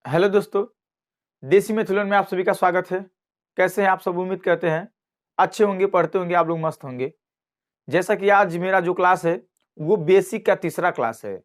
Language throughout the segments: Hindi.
हेलो दोस्तों, देसी मैथुलन में आप सभी का स्वागत है। कैसे हैं आप सब? उम्मीद करते हैं अच्छे होंगे, पढ़ते होंगे, आप लोग मस्त होंगे। जैसा कि आज मेरा जो क्लास है वो बेसिक का तीसरा क्लास है।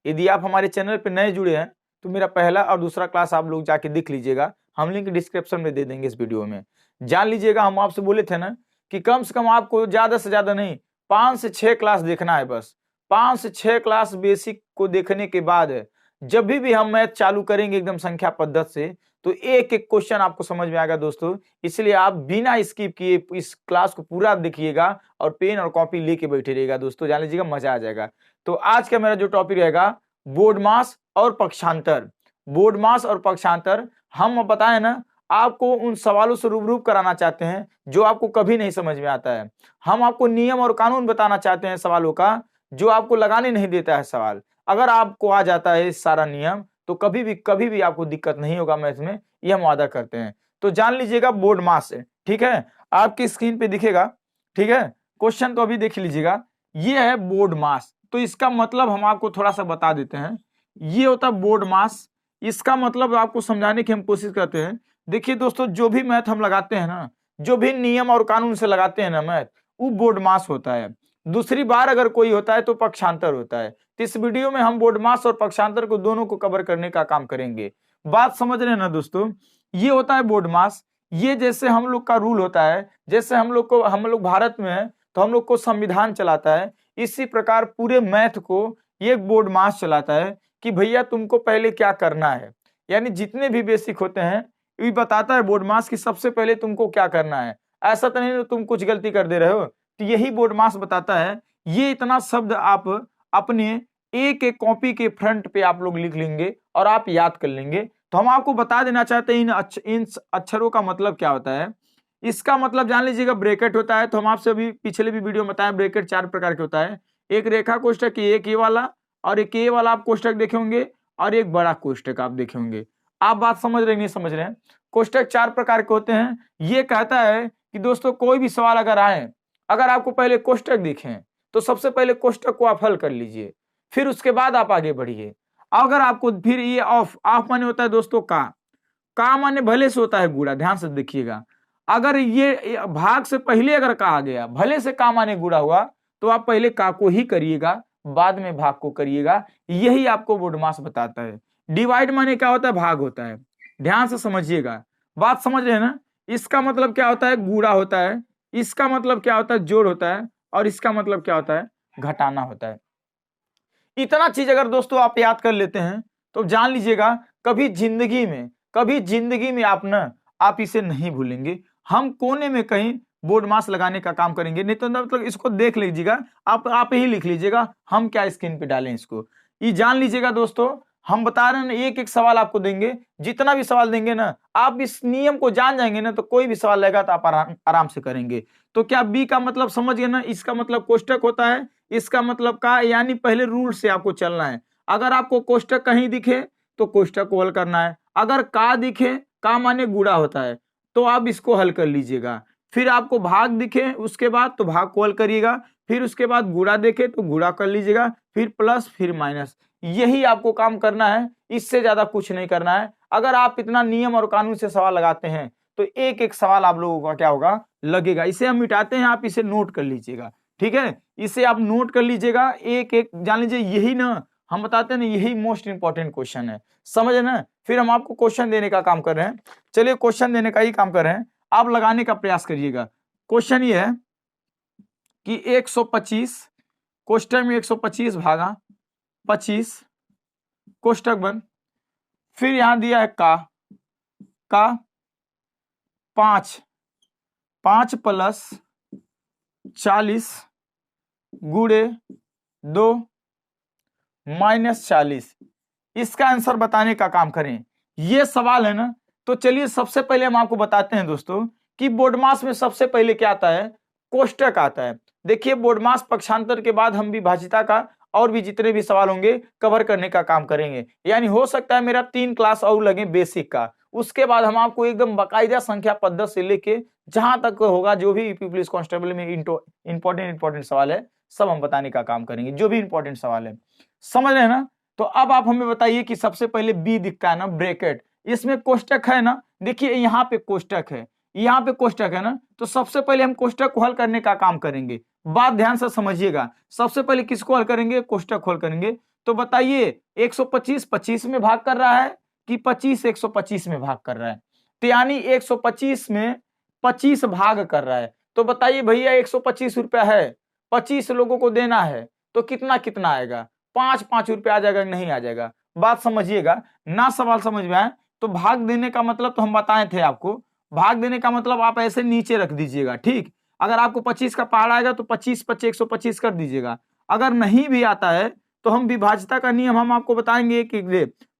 यदि आप हमारे चैनल पर नए जुड़े हैं तो मेरा पहला और दूसरा क्लास आप लोग जाके देख लीजिएगा। हम लिंक डिस्क्रिप्शन में दे देंगे इस वीडियो में। जान लीजिएगा, हम आपसे बोले थे ना कि कम से कम आपको ज्यादा से ज्यादा नहीं 5 से 6 क्लास देखना है। बस 5 से 6 क्लास बेसिक को देखने के बाद जब भी हम मैथ चालू करेंगे एकदम संख्या पद्धति से, तो एक एक क्वेश्चन आपको समझ में आएगा दोस्तों। इसलिए आप बिना स्किप किए इस क्लास को पूरा देखिएगा और पेन और कॉपी लेके बैठे रहिएगा दोस्तों। जान लीजिएगा, मजा आ जाएगा। तो आज का मेरा जो टॉपिक रहेगा बोर्ड मास और पक्षांतर। बोर्ड मास और पक्षांतर हम बताए ना, आपको उन सवालों से रूबरू कराना चाहते हैं जो आपको कभी नहीं समझ में आता है। हम आपको नियम और कानून बताना चाहते हैं सवालों का, जो आपको लगाने नहीं देता है सवाल। अगर आपको आ जाता है इस सारा नियम तो कभी भी आपको दिक्कत नहीं होगा मैथ में, ये हम वादा करते हैं। तो जान लीजिएगा बोर्ड मास है, ठीक है, आपकी स्क्रीन पे दिखेगा, ठीक है। क्वेश्चन तो अभी देख लीजिएगा, ये है बोर्ड मास। तो इसका मतलब हम आपको थोड़ा सा बता देते हैं। ये होता है बोर्ड मास। इसका मतलब आपको समझाने की हम कोशिश करते हैं। देखिए दोस्तों, जो भी मैथ हम लगाते हैं ना, जो भी नियम और कानून से लगाते हैं ना मैथ, वो बोर्ड मास होता है। दूसरी बार अगर कोई होता है तो पक्षांतर होता है। तो इस वीडियो में हम बोर्ड मास और पक्षांतर को दोनों को कवर करने का काम करेंगे। बात समझ रहे हैं ना दोस्तों? ये होता है बोर्ड मास। ये जैसे हम लोग का रूल होता है, जैसे हम लोग भारत में है तो हम लोग को संविधान चलाता है, इसी प्रकार पूरे मैथ को ये बोर्ड मास चलाता है कि भैया तुमको पहले क्या करना है। यानी जितने भी बेसिक होते हैं ये बताता है बोर्ड मास कि सबसे पहले तुमको क्या करना है। ऐसा तो नहीं तुम कुछ गलती कर दे रहे हो, तो यही बोर्ड मास बताता है। ये इतना शब्द आप अपने एक एक कॉपी के फ्रंट पे आप लोग लिख लेंगे और आप याद कर लेंगे। तो हम आपको बता देना चाहते हैं इन अक्षरों का मतलब क्या होता है। इसका मतलब जान लीजिएगा ब्रैकेट होता है। तो हम आपसे अभी पिछले भी वीडियो में बताएं, ब्रैकेट 4 प्रकार के होता है। एक रेखा कोष्ठक, एक ये वाला, और एक ये वाला आप कोष्ठक देखे होंगे, और एक बड़ा कोष्ठक आप देखे होंगे। आप बात समझ रहे नहीं समझ रहे हैं? कोष्ठक 4 प्रकार के होते हैं। ये कहता है कि दोस्तों कोई भी सवाल अगर आए, अगर आपको पहले कोष्ठक दिखें तो सबसे पहले कोष्ठक को आप हल कर लीजिए, फिर उसके बाद आप आगे बढ़िए। अगर आपको फिर ये ऑफ माने होता है दोस्तों का माने भले से होता है गुणा, ध्यान से देखिएगा। अगर ये भाग से पहले अगर का आ गया, भले से का माने गुणा हुआ, तो आप पहले का को ही करिएगा, बाद में भाग को करिएगा। यही आपको बोर्ड मास बताता है। डिवाइड माने क्या होता है? भाग होता है। ध्यान से समझिएगा, बात समझ रहे हैं ना? इसका मतलब क्या होता है? गुणा होता है। इसका मतलब क्या होता है? जोड़ होता है। और इसका मतलब क्या होता है? घटाना होता है। इतना चीज अगर दोस्तों आप याद कर लेते हैं तो जान लीजिएगा कभी जिंदगी में आप इसे नहीं भूलेंगे। हम कोने में कहीं बोर्ड मास लगाने का काम करेंगे, नहीं तो मतलब इसको देख लीजिएगा, आप ही लिख लीजिएगा हम क्या स्क्रीन पे डालें इसको। ये जान लीजिएगा दोस्तों, हम बता रहे हैं एक एक सवाल आपको देंगे। जितना भी सवाल देंगे ना, आप इस नियम को जान जाएंगे ना, तो कोई भी सवाल लगेगा तो आप आराम से करेंगे। तो क्या बी का मतलब समझ गए ना? इसका मतलब कोष्ठक होता है, इसका मतलब का, यानी पहले रूल से आपको चलना है। अगर आपको कोष्ठक कहीं दिखे तो कोष्ठक को हल करना है। अगर का दिखे, का माने गुणा होता है, तो आप इसको हल कर लीजिएगा। फिर आपको भाग दिखे उसके बाद तो भाग को हल करिएगा। फिर उसके बाद गुणा देखे तो गुणा कर लीजिएगा, फिर प्लस, फिर माइनस। यही आपको काम करना है, इससे ज्यादा कुछ नहीं करना है। अगर आप इतना नियम और कानून से सवाल लगाते हैं तो एक एक सवाल आप लोगों का क्या होगा? लगेगा। इसे हम मिटाते हैं, आप इसे नोट कर लीजिएगा, ठीक है। इसे आप नोट कर लीजिएगा, एक एक जान लीजिए। यही ना हम बताते हैं ना, यही मोस्ट इंपॉर्टेंट क्वेश्चन है, समझ ना। फिर हम आपको क्वेश्चन देने का काम कर रहे हैं। चलिए क्वेश्चन देने का ही काम कर रहे हैं, आप लगाने का प्रयास करिएगा। क्वेश्चन ये है कि 125 कोष्ठक में 125 भागा 25 कोष्ठक बंद। फिर यहां दिया है का 5 प्लस 40 गुणे 2 माइनस 40। इसका आंसर बताने का काम करें। ये सवाल है ना, तो चलिए सबसे पहले हम आपको बताते हैं दोस्तों कि बोर्ड मास में सबसे पहले क्या आता है? कोष्ठक आता है। देखिए बोर्ड मास पक्षांतर के बाद हम विभाजिता का और भी जितने भी सवाल होंगे कवर करने का काम करेंगे। यानी हो सकता है मेरा 3 क्लास और लगे बेसिक का, उसके बाद हम आपको एकदम बाकायदा संख्या पद्धति से लेके जहां तक होगा, जो भी यूपी पुलिस कांस्टेबल में इंपॉर्टेंट सवाल है सब हम बताने का काम करेंगे, जो भी इंपॉर्टेंट सवाल है। समझ रहे हैं ना? तो अब आप हमें बताइए कि सबसे पहले बी दिखता है ना, ब्रैकेट। इसमें कोष्टक है ना, देखिए यहाँ पे कोष्टक है, यहाँ पे कोष्टक है ना, तो सबसे पहले हम कोष्टक को हल करने का काम करेंगे। बात ध्यान से समझिएगा, सबसे पहले किसको हल करेंगे, कोष्टक हल करेंगे। तो बताइए 125 25 में भाग कर रहा है कि 25 125 में भाग कर रहा है, तो यानी 125 में 25 भाग कर रहा है। तो बताइए भैया 125 रुपया है, 25 लोगों को देना है, तो कितना कितना आएगा, 5 रुपया आ जाएगा, नहीं आ जाएगा। बात समझिएगा ना, सवाल समझ में आए तो भाग देने का मतलब तो हम बताए थे आपको, भाग देने का मतलब आप ऐसे नीचे रख दीजिएगा, ठीक। अगर आपको 25 का पहाड़ आएगा तो 25 25 125 कर दीजिएगा। अगर नहीं भी आता है तो हम विभाज्यता का नियम हम आपको बताएंगे कि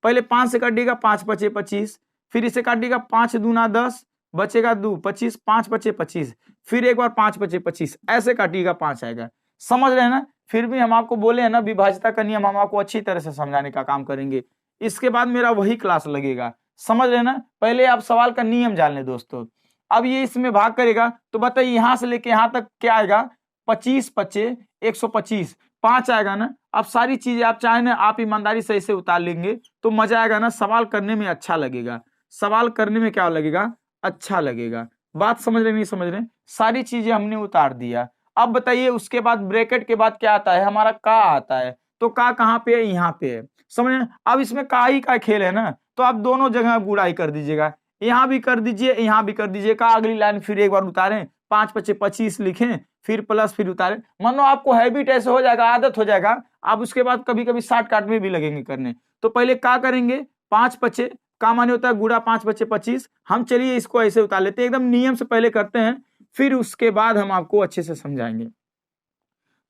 पहले 5 से काटिएगा, 5 5 25, फिर इसे काटिएगा 5 दूना 10, बचेगा 2 25, 5 5 25, फिर एक बार 5 5 25, ऐसे काटिएगा 5 आएगा। समझ रहे हैं ना, फिर भी हम आपको बोले हैं ना विभाज्यता का नियम हम आपको अच्छी तरह से समझाने का काम करेंगे। इसके बाद मेरा वही क्लास लगेगा, समझ रहे ना, पहले आप सवाल का नियम जान लें दोस्तों। अब ये इसमें भाग करेगा तो बताइए यहां से लेके यहां तक क्या आएगा, 25 25 125, 5 आएगा ना। अब सारी चीजें आप चाहे ना आप ईमानदारी से इसे उतार लेंगे तो मजा आएगा ना, सवाल करने में अच्छा लगेगा, सवाल करने में क्या लगेगा, अच्छा लगेगा। बात समझ रहे नहीं समझ रहे, सारी चीजें हमने उतार दिया। अब बताइए उसके बाद ब्रैकेट के बाद क्या आता है, हमारा का आता है, तो का कहाँ पे है, यहाँ पे है, समझ रहे। अब इसमें का ही का खेल है ना, तो आप दोनों जगह गुड़ाई कर दीजिएगा, यहाँ भी कर दीजिए यहाँ भी कर दीजिए। का अगली लाइन फिर एक बार उतारें, 5 5 25 लिखें, फिर प्लस फिर उतारें, मानो आपको हैबिट ऐसे हो जाएगा, आदत हो जाएगा, आप उसके बाद कभी कभी शॉर्ट काट में भी लगेंगे करने। तो पहले का करेंगे, 5 5 का माने होता है गुड़ा 5 5 25। हम चलिए इसको ऐसे उतार लेते हैं, एकदम नियम से पहले करते हैं, फिर उसके बाद हम आपको अच्छे से समझाएंगे।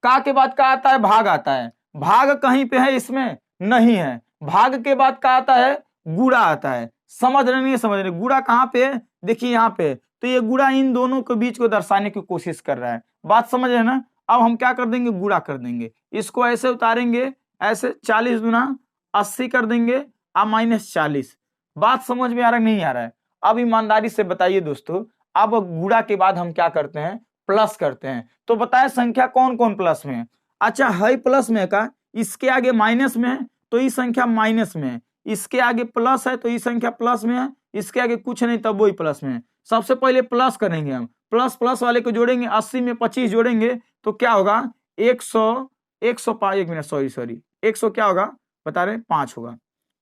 का के बाद का आता है, भाग आता है, भाग कहीं पे है इसमें नहीं है, भाग के बाद का आता है, गुड़ा आता है। समझ रहे नहीं समझ रहे, गुड़ा कहाँ पे है, देखिए यहाँ पे, तो ये गुड़ा इन दोनों के बीच को दर्शाने की कोशिश कर रहा है। बात समझ रहे ना। अब हम क्या कर देंगे, गुड़ा कर देंगे, इसको ऐसे उतारेंगे, ऐसे 40 गुना 80 कर देंगे, अब -40। बात समझ में आ रहा है नहीं आ रहा है। अब ईमानदारी से बताइए दोस्तों, अब गुड़ा के बाद हम क्या करते हैं, प्लस करते हैं। तो बताएं संख्या कौन कौन प्लस में है, अच्छा है प्लस में का, इसके आगे माइनस में है तो ये संख्या माइनस में है, इसके आगे प्लस है तो ये संख्या प्लस में है, इसके आगे कुछ नहीं तब वही प्लस में है। सबसे पहले प्लस करेंगे हम, प्लस प्लस वाले को जोड़ेंगे, 80 में 25 जोड़ेंगे तो क्या होगा, 100 105, एक मिनट सॉरी 100 क्या होगा बता रहे, 5 होगा,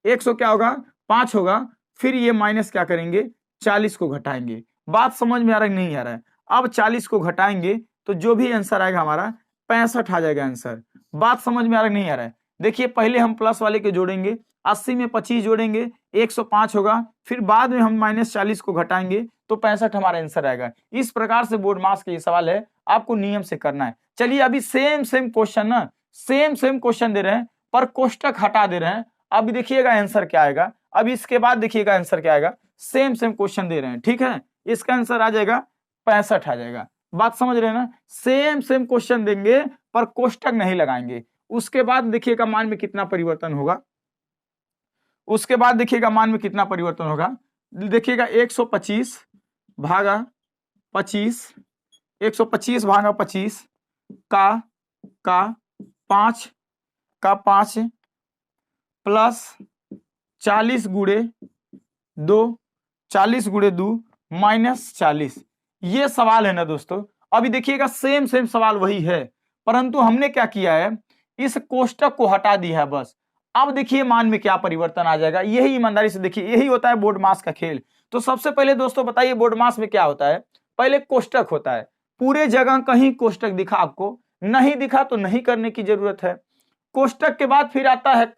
100 क्या होगा 5 होगा। फिर ये माइनस क्या करेंगे, 40 को घटाएंगे। बात समझ में आ रहा है नहीं आ रहा है। अब 40 को घटाएंगे तो जो भी आंसर आएगा हमारा 65 आ जाएगा आंसर। बात समझ में आ रहा है नहीं आ रहा है। देखिए पहले हम प्लस वाले के जोड़ेंगे, 80 में 25 जोड़ेंगे 105 होगा, फिर बाद में हम -40 को घटाएंगे तो 65 हमारा आंसर आएगा। इस प्रकार से बोर्ड मास का ये सवाल है, आपको नियम से करना है। चलिए अभी सेम क्वेश्चन ना, सेम क्वेश्चन दे रहे हैं पर कोष्टक हटा दे रहे हैं। अब देखिएगा आंसर क्या आएगा, अब इसके बाद देखिएगा आंसर क्या आएगा। सेम क्वेश्चन दे रहे हैं, ठीक है, इसका आंसर आ जाएगा 65 आ जाएगा। बात समझ रहे हैं ना, सेम क्वेश्चन देंगे पर कोष्टक नहीं लगाएंगे। उसके बाद देखिएगा मान में कितना परिवर्तन होगा, उसके बाद देखिएगा मान में कितना परिवर्तन होगा। देखिएगा 125 भागा 25, 125 भागा 25 का 5 प्लस 40 गुणे 2, 40 गुणे 2 -40। ये सवाल है ना दोस्तों। अभी देखिएगा सेम सवाल वही है, परंतु हमने क्या किया है, इस कोष्टक को हटा दिया है बस। अब देखिए मान में क्या परिवर्तन आ जाएगा, यही ईमानदारी से देखिए, यही होता है बोर्ड मास का खेल। तो सबसे पहले दोस्तों बताइए बोर्ड मास में क्या होता है, पहले कोष्टक होता है। पूरे जगह कहीं कोष्टक दिखा आपको, नहीं दिखा तो नहीं करने की जरूरत है। कोष्टक के बाद फिर आता है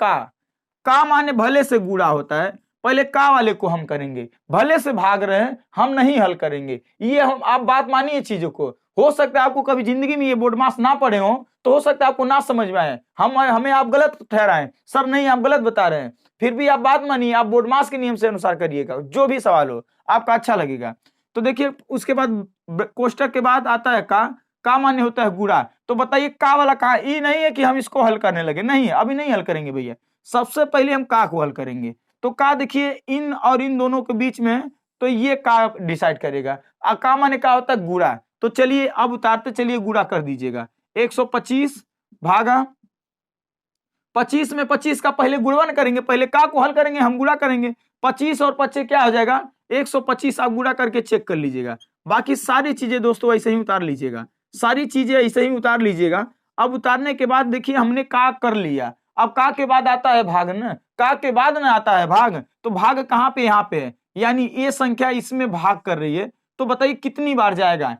का माने भले से गुणा होता है, पहले का वाले को हम करेंगे, भले से भाग रहे हैं हम नहीं हल करेंगे। ये हम आप बात मानिए चीजों को, हो सकता है आपको कभी जिंदगी में ये बोर्ड मास ना पढ़े हो तो हो सकता है आपको ना समझ में आए, हमें आप गलत ठहराएं, सर नहीं आप गलत बता रहे हैं, फिर भी आप बात मानिए, आप बोर्ड मास के नियम से अनुसार करिएगा, जो भी सवाल हो आपका अच्छा लगेगा। तो देखिए उसके बाद कोष्टक के बाद आता है का माने होता है गुणा। तो बताइए का वाला कहा, ये नहीं है कि हम इसको हल करने लगे, नहीं अभी नहीं हल करेंगे भैया, सबसे पहले हम का को हल करेंगे। तो का देखिए इन और इन दोनों के बीच में, तो ये का डिसाइड करेगा। का माने का होता है गुणा। तो चलिए अब उतारते चलिए गुणा कर दीजिएगा, 125 भागा 25 में 25 का पहले गुणन करेंगे, पहले का को हल करेंगे, हम गुणा करेंगे। 25 और 25 क्या हो जाएगा 125। आप गुणा करके चेक कर लीजिएगा। बाकी सारी चीजें दोस्तों ऐसे ही उतार लीजिएगा, सारी चीजें ऐसे ही उतार लीजिएगा। अब उतारने के बाद देखिए हमने का कर लिया, अब का के बाद आता है भाग न, का के बाद न आता है भाग, तो भाग कहाँ पे, यहाँ पे है, यानी ये संख्या इसमें भाग कर रही है। तो बताइए कितनी बार जाएगा,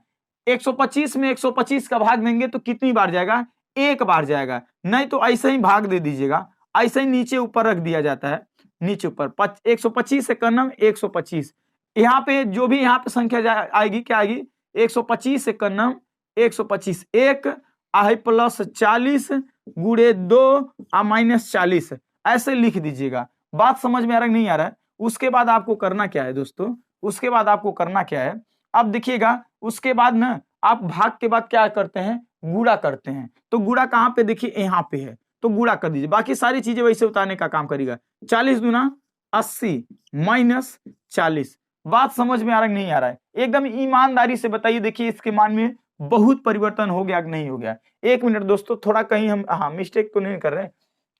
125 में 125 का भाग देंगे तो कितनी बार जाएगा, एक बार जाएगा। नहीं तो ऐसे ही भाग दे दीजिएगा, ऐसे ही नीचे ऊपर रख दिया जाता है, नीचे ऊपर 125 से करना 125। यहाँ पे जो भी यहाँ पे संख्या आएगी क्या आएगी, 125 से करना 125, एक आहे प्लस 40 गुड़े 2 माइनस 40, ऐसे लिख दीजिएगा। बात समझ में आ रहा है नहीं आ रहा है। उसके बाद आपको करना क्या है दोस्तों, उसके बाद आपको करना क्या है, अब देखिएगा उसके बाद ना आप भाग के बाद क्या करते हैं, गुणा करते हैं। तो गुणा कहाँ पे, देखिए यहाँ पे है, तो गुणा कर दीजिए, बाकी सारी चीजें वैसे उतारने का काम करेगा। 40 दूना 80 माइनस 40। बात समझ में आ रहा है नहीं आ रहा है, एकदम ईमानदारी से बताइए। देखिए इसके मान में बहुत परिवर्तन हो गया कि नहीं हो गया। एक मिनट दोस्तों, थोड़ा कहीं हम मिस्टेक तो नहीं कर रहे।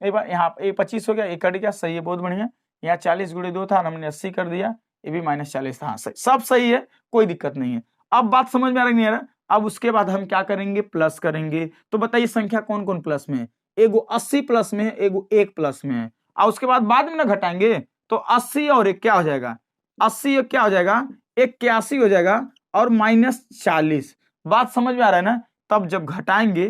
एक बार यहाँ 25 हो गया, एक कट गया, सही है, बहुत बढ़िया। यहाँ 40 गुणे 2 था, हमने 80 कर दिया, ये भी माइनस 40 था, हाँ सही, सब सही है, कोई दिक्कत नहीं है। अब बात समझ में आ रहा नहीं आ रहा। अब उसके बाद हम क्या करेंगे, प्लस करेंगे। तो बताइए संख्या कौन कौन प्लस में है, एगो 80 प्लस में है, एगो 1 प्लस में है। और उसके बाद में ना घटाएंगे, तो 80 और 1 क्या हो जाएगा, 80 और क्या हो जाएगा 81 हो जाएगा, और माइनस 40। बात समझ में आ रहा है ना। तब जब घटाएंगे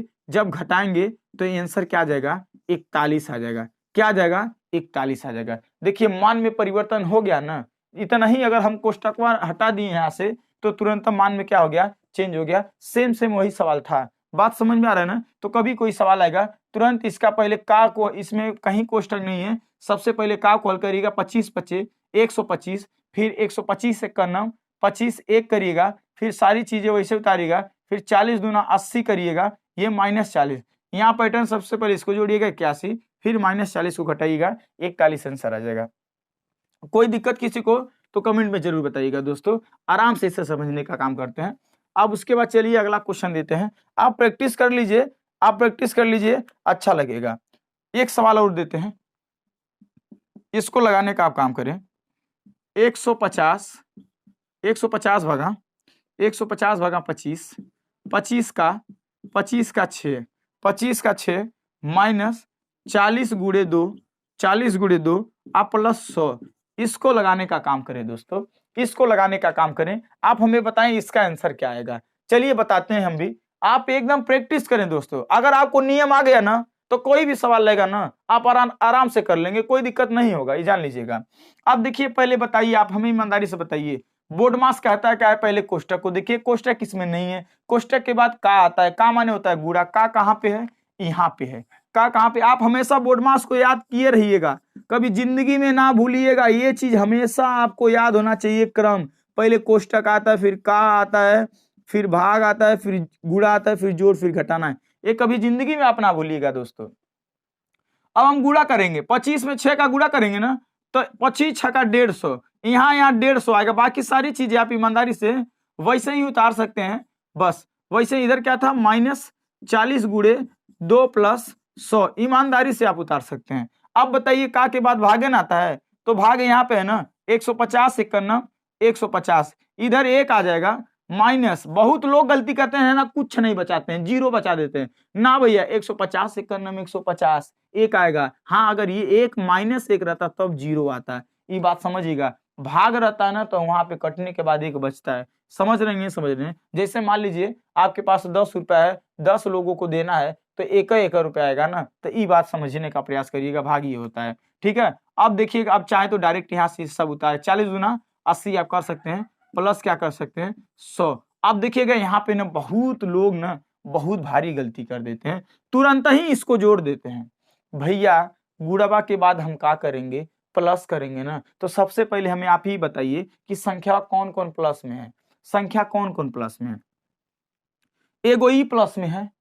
तो आंसर क्या आ जाएगा, 41 आ जाएगा। क्या आ जाएगा, 41 आ जाएगा। देखिए मान में परिवर्तन हो गया ना, इतना ही। अगर हम कोष्टक हटा दिए यहाँ से तो तुरंत मान में क्या हो गया, चेंज हो गया। सेम वही सवाल था। बात समझ में आ रहा है ना। तो कभी कोई सवाल आएगा तुरंत इसका पहले का को, इसमें कहीं कोष्टक नहीं है, सबसे पहले का को हल करिएगा। 25 25 125, फिर 125 से करना 25 1 करिएगा, फिर सारी चीजें वैसे उतारिएगा, फिर 40 दूना 80 करिएगा, ये माइनस 40। यहाँ पैटर्न सबसे पहले इसको जोड़िएगा 81, फिर माइनस 40 को घटाइएगा, 41 आंसर आ जाएगा। कोई दिक्कत किसी को तो कमेंट में जरूर बताइएगा दोस्तों, आराम से इसे समझने का काम करते हैं। अब उसके बाद चलिए अगला क्वेश्चन देते हैं। आप प्रैक्टिस कर लीजिए, अच्छा लगेगा। एक सवाल और देते हैं, इसको लगाने का आप काम करें। 150 भागा 25, 25 का 6 माइनस 40 गुणे 2 आप प्लस 100, इसको लगाने का काम करें दोस्तों, इसको लगाने का काम करें। आप हमें बताएं इसका आंसर क्या आएगा। चलिए बताते हैं हम भी, आप एकदम प्रैक्टिस करें दोस्तों। अगर आपको नियम आ गया ना तो कोई भी सवाल लेगा ना आप आराम से कर लेंगे, कोई दिक्कत नहीं होगा, ये जान लीजिएगा। अब देखिए पहले बताइए, आप हमें ईमानदारी से बताइए, बोर्ड मास कहता है क्या है, पहले कोष्टक को देखिए, कोष्टक इसमें नहीं है। कोष्टक के बाद का आता है, का माने होता है गुणा, का कहाँ पे है, यहाँ पे है। का कहाँ पे, आप हमेशा बोर्ड मास को याद किए रहिएगा, कभी जिंदगी में ना भूलिएगा, ये चीज हमेशा आपको याद होना चाहिए। क्रम, पहले कोष्टक आता है, फिर का आता है, फिर भाग आता है, फिर गुणा आता है, फिर जोड़, फिर घटाना है। ये कभी जिंदगी में आप ना भूलिएगा दोस्तों। अब हम गुणा करेंगे, 25 में 6 का गुणा करेंगे ना, तो 25 6 का 150, यहाँ 150 आएगा। बाकी सारी चीजें आप ईमानदारी से वैसे ही उतार सकते हैं। बस वैसे इधर क्या था, माइनस 40 गुणे 2 प्लस 100, ईमानदारी से आप उतार सकते हैं। अब बताइए का के बाद भागन आता है, तो भाग यहाँ पे है ना, 150 से करना 150, इधर 1 आ जाएगा, माइनस, बहुत लोग गलती करते हैं ना, कुछ नहीं बचाते हैं, 0 बचा देते हैं ना भैया। 150 से करना में 150, 1 आएगा। हाँ अगर ये 1 माइनस 1 रहता तब 0 आता है, ये बात समझिएगा। भाग रहता है ना तो वहां पे कटने के बाद 1 बचता है। समझ रहे हैं, समझ रहे हैं। जैसे मान लीजिए आपके पास 10 रुपया है, 10 लोगों को देना है, तो 1 रुपया आएगा ना, तो ये बात समझने का प्रयास करिएगा, भाग ये होता है। ठीक है, अब देखिए आप चाहे तो डायरेक्ट यहाँ से सब उतारे, 40 दूना 80 आप कर सकते हैं, प्लस क्या कर सकते हैं 100। अब देखिएगा यहाँ पे ना बहुत लोग ना बहुत भारी गलती कर देते हैं, तुरंत ही इसको जोड़ देते हैं। भैया गुणा के बाद हम क्या करेंगे, प्लस करेंगे ना। तो सबसे पहले हमें आप ही बताइए कि संख्या कौन कौन प्लस में है, संख्या कौन कौन प्लस में है। एगो ई प्लस में है,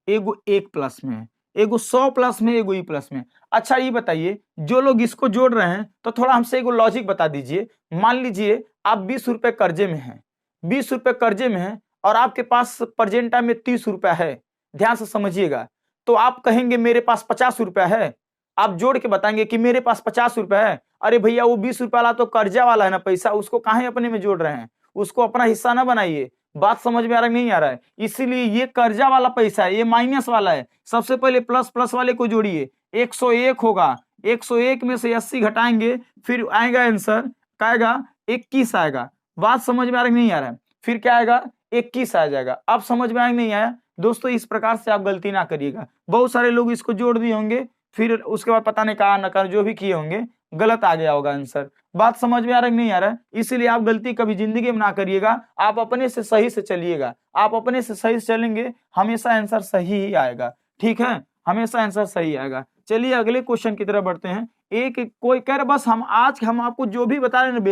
एगो 1 प्लस में है, एगो 100 प्लस में, एगो ई प्लस में। अच्छा ये बताइए, जो लोग इसको जोड़ रहे हैं तो थोड़ा हमसे एगो लॉजिक बता दीजिए। मान लीजिए आप 20 रुपए कर्जे में हैं, 20 रुपए कर्जे में हैं, और आपके पास प्रेजेंट टाइम में 30 रुपया है, ध्यान से समझिएगा। तो आप कहेंगे मेरे पास 50 रुपया है, आप जोड़ के बताएंगे कि मेरे पास 50 रुपए है, अरे भैया वो 20 रुपए वाला तो कर्जा वाला है ना पैसा, उसको काहे अपने में जोड़ रहे हैं, उसको अपना हिस्सा ना बनाइए। बात समझ में आ रहा नहीं आ रहा है? इसीलिए ये कर्जा वाला पैसा है, ये माइनस वाला है। सबसे पहले प्लस प्लस वाले को जोड़िए, 101 होगा, 101 में से 80 घटाएंगे, फिर आएगा आंसर, क्या आएगा? 21 आएगा। बात समझ में आ रहा नहीं आ रहा है? फिर क्या आएगा? 21 आ जाएगा। अब समझ में आया नहीं आया? दोस्तों इस प्रकार से आप गलती ना करिएगा। बहुत सारे लोग इसको जोड़ दिए होंगे, फिर उसके बाद पता नहीं कहा न कर जो भी किए होंगे, गलत आ गया होगा आंसर। बात समझ में आ रहा है नहीं आ रहा है? इसीलिए आप गलती कभी जिंदगी में ना करिएगा, आप अपने से सही से चलिएगा। आप अपने से सही से चलेंगे, हमेशा आंसर सही ही आएगा। ठीक है, हमेशा आंसर सही आएगा। चलिए अगले क्वेश्चन की तरफ बढ़ते हैं। एक कोई कह रहे बस हम आज हम आपको जो भी बता रहे हैं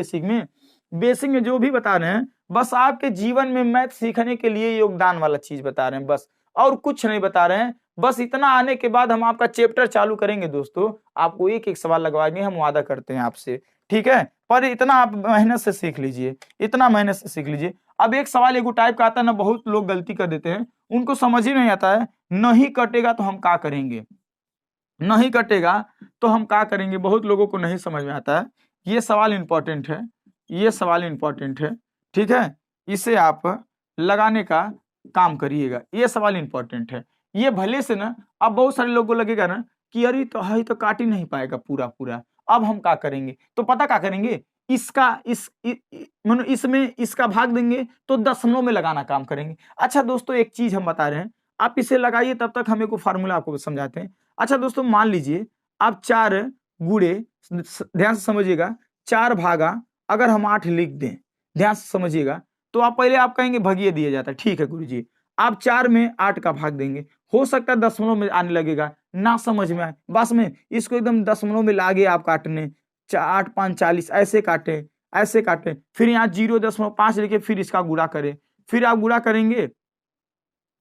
बेसिक में जो भी बता रहे हैं, बस आपके जीवन में मैथ सीखने के लिए योगदान वाला चीज बता रहे हैं, बस और कुछ नहीं बता रहे हैं। बस इतना आने के बाद हम आपका चैप्टर चालू करेंगे दोस्तों, आपको एक एक सवाल लगवाएंगे, हम वादा करते हैं आपसे। ठीक है, पर इतना आप मेहनत से सीख लीजिए, इतना मेहनत से सीख लीजिए। अब एक सवाल एगो टाइप का आता है ना, बहुत लोग गलती कर देते हैं, उनको समझ ही नहीं आता है, नहीं कटेगा तो हम क्या करेंगे, नहीं कटेगा तो हम क्या करेंगे, बहुत लोगों को नहीं समझ में आता है। ये सवाल इंपॉर्टेंट है, ये सवाल इंपॉर्टेंट है। ठीक है, इसे आप लगाने का काम करिएगा, ये सवाल इंपॉर्टेंट है। ये भले से ना अब बहुत सारे लोगों को लगेगा ना कि अरे तो है तो काट ही नहीं पाएगा पूरा पूरा, अब हम क्या करेंगे, तो पता क्या करेंगे, इसका मतलब इसमें इसका भाग देंगे तो दशमलव में लगाना काम करेंगे। अच्छा दोस्तों एक चीज हम बता रहे हैं, आप इसे लगाइए, तब तक हम एक फार्मूला आपको समझाते हैं। अच्छा दोस्तों मान लीजिए आप 4 गुणे, ध्यान से समझिएगा, 4 भागा अगर हम 8 लिख दें, ध्यान से समझिएगा, तो आप पहले आप कहेंगे भगिए दिया जाता है। ठीक है गुरुजी, आप 4 में 8 का भाग देंगे, हो सकता है दशमलव में आने लगेगा, ना समझ में आए, बस में इसको एकदम दशमलव में लागे आप काटने, 8 5 40 ऐसे काटे, ऐसे काटे, फिर यहाँ 0.5 लिखे, फिर इसका गुणा करें, फिर आप गुणा करेंगे,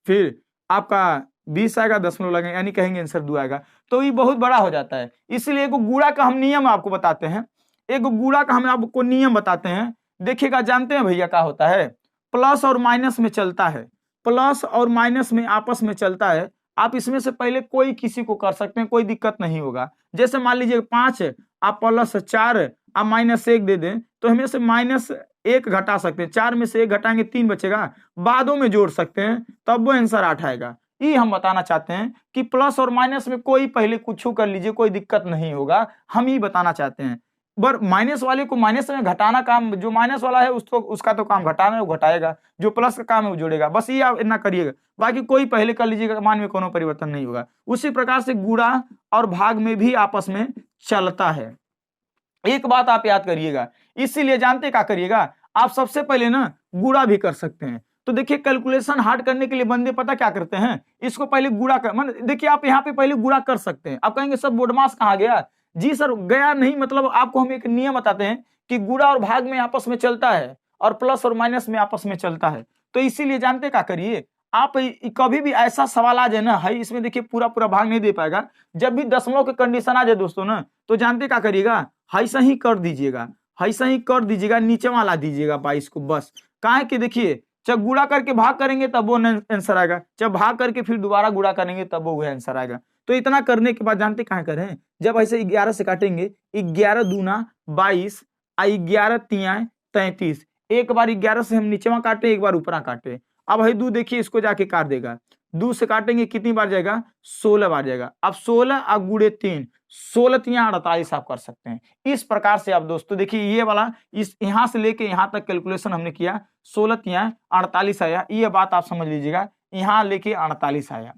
फिर आपका 20 आएगा, दशमलव लगेगा, यानी कहेंगे आंसर 2 आएगा। तो ये बहुत बड़ा हो जाता है। इसलिए एक गुणा का हम नियम आपको बताते हैं, एक गुणा का हम आपको नियम बताते हैं। देखिएगा, जानते हैं भैया क्या होता है, प्लस और माइनस में चलता है, प्लस और माइनस में आपस में चलता है। आप इसमें से पहले कोई किसी को कर सकते हैं, कोई दिक्कत नहीं होगा। जैसे मान लीजिए 5 आप प्लस 4 आप -1 दे दें, तो हमें से -1 घटा सकते हैं, 4 में से 1 घटाएंगे 3 बचेगा, बादों में जोड़ सकते हैं, तब वो आंसर 8 आएगा। ये हम बताना चाहते हैं कि प्लस और माइनस में कोई पहले कुछ कर लीजिए, कोई दिक्कत नहीं होगा, हम ये बताना चाहते हैं। पर माइनस वाले को माइनस में घटाना काम, जो माइनस वाला है उसको उसका तो काम घटाना है, वो घटाएगा, जो प्लस का काम है वो जोड़ेगा, बस ये आप इतना करिएगा, बाकी कोई पहले कर लीजिएगा, मान में कोनो परिवर्तन नहीं होगा। उसी प्रकार से गुणा और भाग में भी आपस में चलता है। एक बात आप याद करिएगा, इसीलिए जानते क्या करिएगा, आप सबसे पहले ना गुणा भी कर सकते हैं। तो देखिए कैलकुलेशन हार्ड करने के लिए बंदे पता क्या करते हैं, इसको पहले गुणा कर, मतलब देखिए आप यहाँ पे पहले गुणा कर सकते हैं। आप कहेंगे सर बोडमास कहाँ गया, जी सर गया नहीं, मतलब आपको हम एक नियम बताते हैं कि गुणा और भाग में आपस में चलता है और प्लस और माइनस में आपस में चलता है। तो इसीलिए जानते क्या करिए, आप कभी भी ऐसा सवाल आ जाए ना, है इसमें देखिए पूरा पूरा भाग नहीं दे पाएगा, जब भी दशमलव के कंडीशन आ जाए दोस्तों ना, तो जानते क्या करिएगा, ऐसा ही कर दीजिएगा, ऐसा ही कर दीजिएगा, नीचे वाला दीजिएगा 22 को, बस। काहे कि देखिए जब गुणा करके भाग करेंगे तब वो आंसर आएगा, जब भाग करके फिर दोबारा गुणा करेंगे तब वो आंसर आएगा। तो इतना करने के बाद जानते कहाँ करें, जब ऐसे 11 से काटेंगे, 11 दूना 22, 11 तिया 33, एक बार 11 से हम नीचे काटे, एक बार ऊपरा काटे। अब है 2 देखिए इसको जाके काट देगा, 2 से काटेंगे कितनी बार जाएगा, 16 बार जाएगा। अब 16 और गुणे 3, 16 तिया 48 आप कर सकते हैं। इस प्रकार से आप दोस्तों देखिए ये वाला, इस यहाँ से लेके यहाँ तक कैलकुलेशन हमने किया, 16 तिया 48 आया, ये बात आप समझ लीजिएगा, यहाँ लेके 48 आया।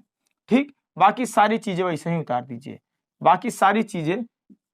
ठीक, बाकी सारी चीजें वैसे ही उतार दीजिए, बाकी सारी चीजें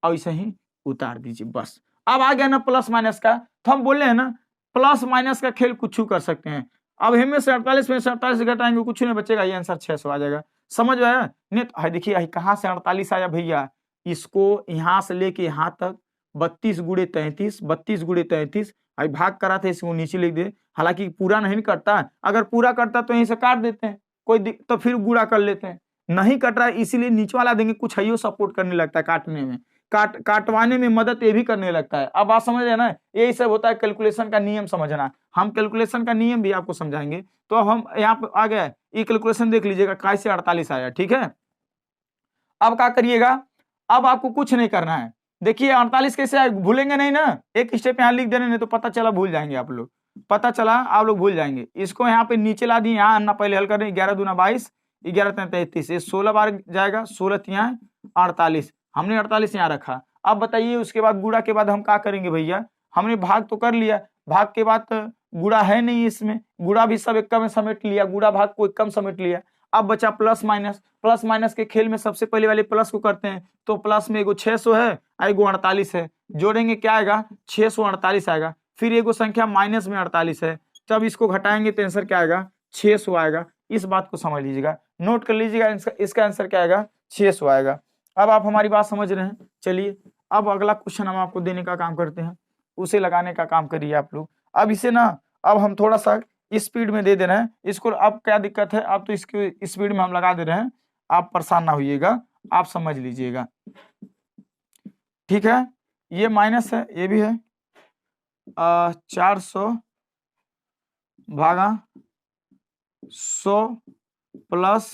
ऐसे ही उतार दीजिए, बस। अब आ गया ना प्लस माइनस का, तो हम बोले हैं ना प्लस माइनस का खेल कुछ कर सकते हैं। अब हमें से 48 में से 48 घटाएंगे, कुछ नहीं बचेगा, ये आंसर 600 आ जाएगा। समझ में आया? नहीं देखिए कहाँ से 48 आया भैया, इसको यहाँ से लेके यहाँ तक 32 गुणे 33, 32 गुणे 33, अभी भाग करा था इसको नीचे लिख दे, हालांकि पूरा नहीं करता, अगर पूरा करता तो यहीं से काट देते हैं, कोई तो फिर गुणा कर लेते हैं, नहीं कट रहा है इसीलिए नीचे वाला देंगे, कुछ है सपोर्ट करने लगता है काटने में, काटवाने में मदद ये भी करने लगता है। अब आप समझ रहे हैं ना, यही सब होता है कैलकुलेशन का नियम समझना, हम कैलकुलेशन का नियम भी आपको समझाएंगे। तो अब हम यहाँ पे आ गया, ये कैलकुलेशन देख लीजिएगा कैसे 48 आया। ठीक है, अब क्या करिएगा, अब आपको कुछ नहीं करना है। देखिए 48 कैसे आए, भूलेंगे नहीं ना, एक स्टेप यहाँ लिख देने, नहीं तो पता चला भूल जाएंगे आप लोग, पता चला आप लोग भूल जाएंगे। इसको यहाँ पे नीचे ला दिए, यहाँ आना पहले हल कर रहे हैं, 11 दूना 22, 11 3 33, ये 16 बार जाएगा, 16 यहाँ 48, हमने 48 यहाँ रखा। अब बताइए उसके बाद गुणा के बाद हम क्या करेंगे भैया, हमने भाग तो कर लिया, भाग के बाद गुणा है नहीं इसमें, गुणा भी सब एक में समेट लिया, गुणा भाग को एक कम समेट लिया। अब बचा प्लस माइनस, प्लस माइनस के खेल में सबसे पहले वाले प्लस को करते हैं, तो प्लस में एगो 600 है, एगो 48 है, जोड़ेंगे क्या आएगा 648 आएगा। फिर एगो संख्या माइनस में 48 है, तब इसको घटाएंगे तो आंसर क्या आएगा 600 आएगा। इस बात को समझ लीजिएगा, नोट कर लीजिएगा, इसका आंसर क्या आएगा 600 आएगा। अब आप हमारी बात समझ रहे हैं। चलिए अब अगला क्वेश्चन हम आपको देने का काम करते हैं, उसे लगाने का काम करिए आप लोग। अब इसे ना अब हम थोड़ा सा स्पीड में दे रहे हैं इसको। अब क्या दिक्कत है, अब तो इसकी स्पीड में हम लगा दे रहे हैं, आप परेशान ना होइएगा, आप समझ लीजिएगा, ठीक है। ये माइनस है, ये भी है, 400 भागा 100 प्लस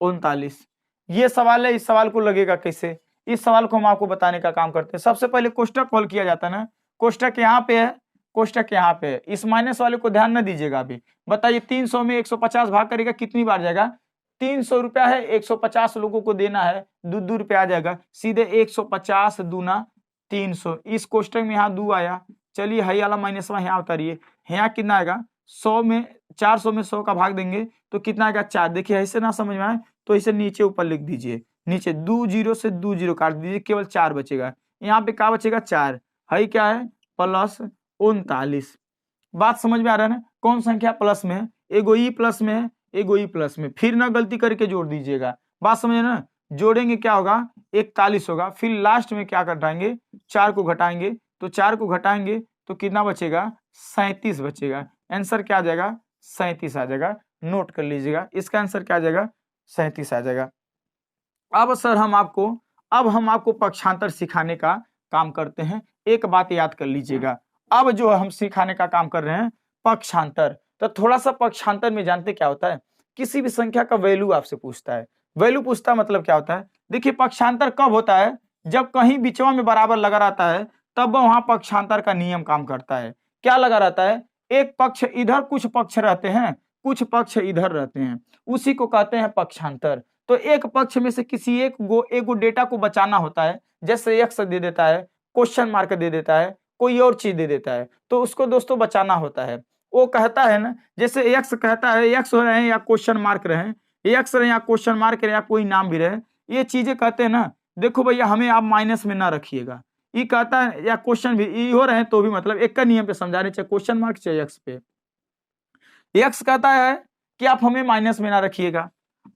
39, ये सवाल है। इस सवाल को लगेगा कैसे, इस सवाल को हम आपको बताने का काम करते हैं। सबसे पहले कोष्टक खोल किया जाता है ना, कोष्टक यहाँ पे है, कोष्टक यहाँ पे है, इस माइनस वाले को ध्यान न दीजिएगा। अभी बताइए 300 में 150 भाग करेगा कितनी बार जाएगा, 300 रुपया है, 150 लोगों को देना है, 2 रुपया आ जाएगा, सीधे 150 दूना 300, इस कोष्टक में यहाँ 2 आया। चलिए हई वाला माइनस यहाँ उतारिए, यहाँ कितना आएगा 100 में 400 में 100 का भाग देंगे तो कितना आएगा 4। देखिए ऐसे ना समझ में आए तो इसे नीचे ऊपर लिख दीजिए, नीचे 2 0 से 2 0 काट दीजिए, केवल 4 बचेगा। यहाँ पे क्या बचेगा 4, हई क्या है प्लस 39। बात समझ में आ रहा है ना, कौन संख्या प्लस में है, एगो ई प्लस में है, एगो ई प्लस में, फिर ना गलती करके जोड़ दीजिएगा। बात समझे ना, जोड़ेंगे क्या होगा 41 होगा, फिर लास्ट में क्या घटाएंगे 4 को घटाएंगे, तो 4 को घटाएंगे तो कितना बचेगा 37 बचेगा। आंसर क्या आ जाएगा 37 आ जाएगा, नोट कर लीजिएगा, इसका आंसर क्या आ जाएगा 37 आ जाएगा। अब सर हम आपको पक्षांतर सिखाने का काम करते हैं। एक बात याद कर लीजिएगा, अब जो हम सिखाने का काम कर रहे हैं पक्षांतर, तो थोड़ा सा पक्षांतर में जानते क्या होता है, किसी भी संख्या का वैल्यू आपसे पूछता है, वैल्यू पूछता मतलब क्या होता है। देखिए पक्षांतर कब होता है, जब कहीं बीचवा में बराबर लगा रहता है तब वहां पक्षांतर का नियम काम करता है। क्या लगा रहता है, एक पक्ष इधर कुछ पक्ष रहते हैं, कुछ पक्ष इधर रहते हैं, उसी को कहते हैं पक्षांतर। तो एक पक्ष में से किसी एक डेटा को बचाना होता है, जैसे एक्स दे देता है, क्वेश्चन मार्क दे देता है, कोई और चीज दे देता है, तो उसको दोस्तों बचाना होता है। वो कहता है ना, जैसे एक्स कहता है, एक्स हो रहे हैं या क्वेश्चन मार्क रहे, एक्स रहे या क्वेश्चन मार्क रहे या कोई नाम भी रहे, ये चीजें कहते हैं ना, देखो भैया हमें आप माइनस में ना रखिएगा। ये कहता है या क्वेश्चन भी ये हो रहे हैं तो भी मतलब एक का नियम पे समझा रहे, चाहे क्वेश्चन मार्क चाहे एक्स पे। एक्स कहता है कि आप हमें माइनस में ना रखिएगा,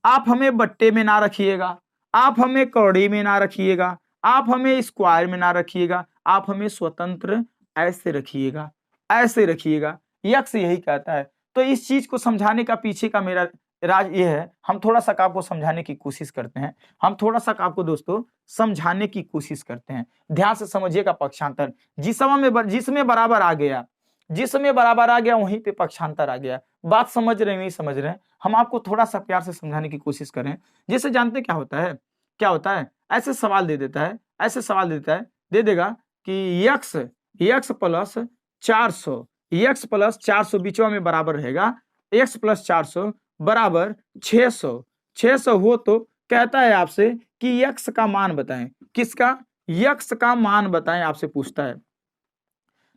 आप हमें बट्टे में ना रखिएगा, आप हमें कौड़ी में ना रखिएगा, आप हमें स्क्वायर में ना रखिएगा, आप हमें स्वतंत्र ऐसे रखिएगा, ऐसे रखिएगा, यक्स यही कहता है। तो इस चीज को समझाने का पीछे का मेरा राज ये है, हम थोड़ा सा आपको समझाने की कोशिश करते हैं, हम थोड़ा सा आपको दोस्तों समझाने की कोशिश करते हैं। ध्यान से समझिएगा पक्षांतर, जिसमें बराबर आ गया, जिसमें बराबर आ गया वहीं पे पक्षांतर आ गया। बात समझ रहे हैं नहीं समझ रहे हैं, हम आपको थोड़ा सा प्यार से समझाने की कोशिश करें। जैसे जानते क्या होता है, क्या होता है, ऐसे सवाल दे देता है, ऐसे सवाल देता है, दे देगा कि x प्लस 400, x प्लस 400 बीचवा में बराबर रहेगा, x प्लस 400 बराबर 600, 600 हो तो कहता है आपसे कि x का मान बताएं, किसका, x का मान बताएं आपसे पूछता है।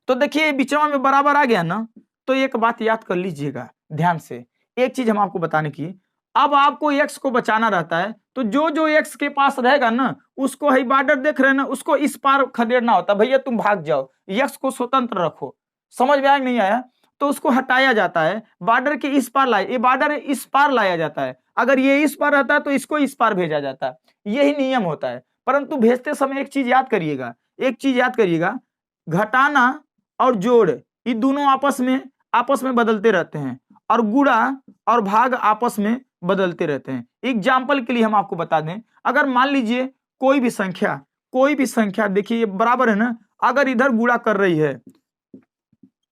तो देखिए बीचवा में बराबर आ गया ना, तो एक बात याद कर लीजिएगा ध्यान से, एक चीज हम आपको बताने की, अब आपको x को बचाना रहता है, तो जो x के पास रहेगा ना उसको ही बॉर्डर देख रहे हैं ना, उसको इस पार खदेड़ना होता है, भैया तुम भाग जाओ, x को स्वतंत्र रखो। समझ में आया नहीं आया, तो उसको हटाया जाता है, बॉर्डर के इस पार लाए, ये बॉर्डर इस पार लाया जाता है, अगर ये इस पार रहता है तो इसको इस पार भेजा जाता है, यही नियम होता है। परंतु भेजते समय एक चीज याद करिएगा, एक चीज याद करिएगा, घटाना और जोड़ ये दोनों आपस में बदलते रहते हैं, और गुणा और भाग आपस में बदलते रहते हैं। एग्जाम्पल के लिए हम आपको बता दें, अगर मान लीजिए कोई भी संख्या देखिए ये बराबर है ना, अगर इधर गुणा कर रही है,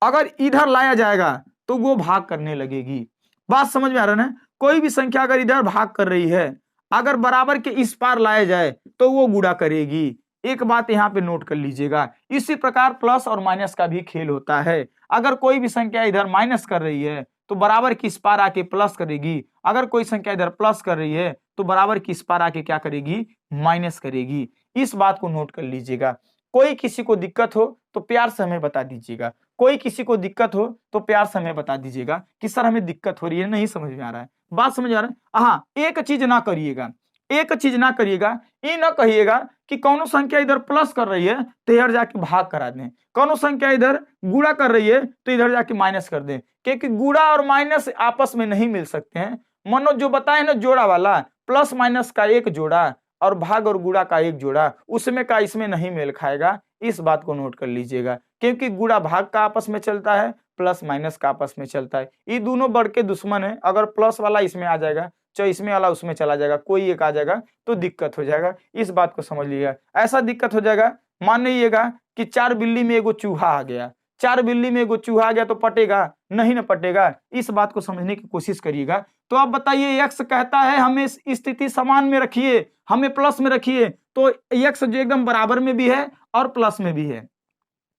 अगर इधर लाया जाएगा तो वो भाग करने लगेगी। बात समझ में आ रहा है ना, कोई भी संख्या अगर इधर भाग कर रही है, अगर बराबर के इस पार लाया जाए तो वो गुणा करेगी। एक बात यहाँ पे नोट कर लीजिएगा। इसी प्रकार प्लस और माइनस का भी खेल होता है। अगर कोई भी संख्या इधर माइनस कर रही है तो बराबर की इस पार आके प्लस करेगी, अगर कोई संख्या इधर प्लस कर रही है तो बराबर की इस पार आके क्या करेगी, माइनस करेगी। इस बात को नोट कर लीजिएगा। कोई किसी को दिक्कत हो तो प्यार से हमें बता दीजिएगा, कोई किसी को दिक्कत हो तो प्यार से हमें बता दीजिएगा कि सर हमें दिक्कत हो रही है, नहीं समझ में आ रहा है। बात समझ आ रहा है? हाँ, एक चीज ना करिएगा, एक चीज ना करिएगा, ये ना कहिएगा कि कौनो संख्या इधर प्लस कर रही है तो इधर जाके भाग करा दें, कौनो संख्या इधर गुणा कर रही है तो इधर जाके माइनस कर दें, क्योंकि गुणा और माइनस आपस में नहीं मिल सकते हैं। मनो जो बताए ना जोड़ा वाला, प्लस माइनस का एक जोड़ा और भाग और गुणा का एक जोड़ा, उसमें का इसमें नहीं मेल खाएगा। इस बात को नोट कर लीजिएगा, क्योंकि गुणा भाग का आपस में चलता है, प्लस माइनस का आपस में चलता है। ये दोनों बढ़ के दुश्मन है। अगर प्लस वाला इसमें आ जाएगा, चाहे इसमें वाला उसमें चला जाएगा, कोई एक आ जाएगा तो दिक्कत हो जाएगा। इस बात को समझ लीजिएगा। ऐसा दिक्कत हो जाएगा, मान लीजिएगा कि 4 बिल्ली में एगो चूहा आ गया, 4 बिल्ली में एगो चूहा आ गया तो पटेगा नहीं ना पटेगा। इस बात को समझने की कोशिश करिएगा। तो अब बताइए, एक्स कहता है हमें स्थिति समान में रखिए, हमें प्लस में रखिए, तो एक्स जो एकदम बराबर में भी है और प्लस में भी है,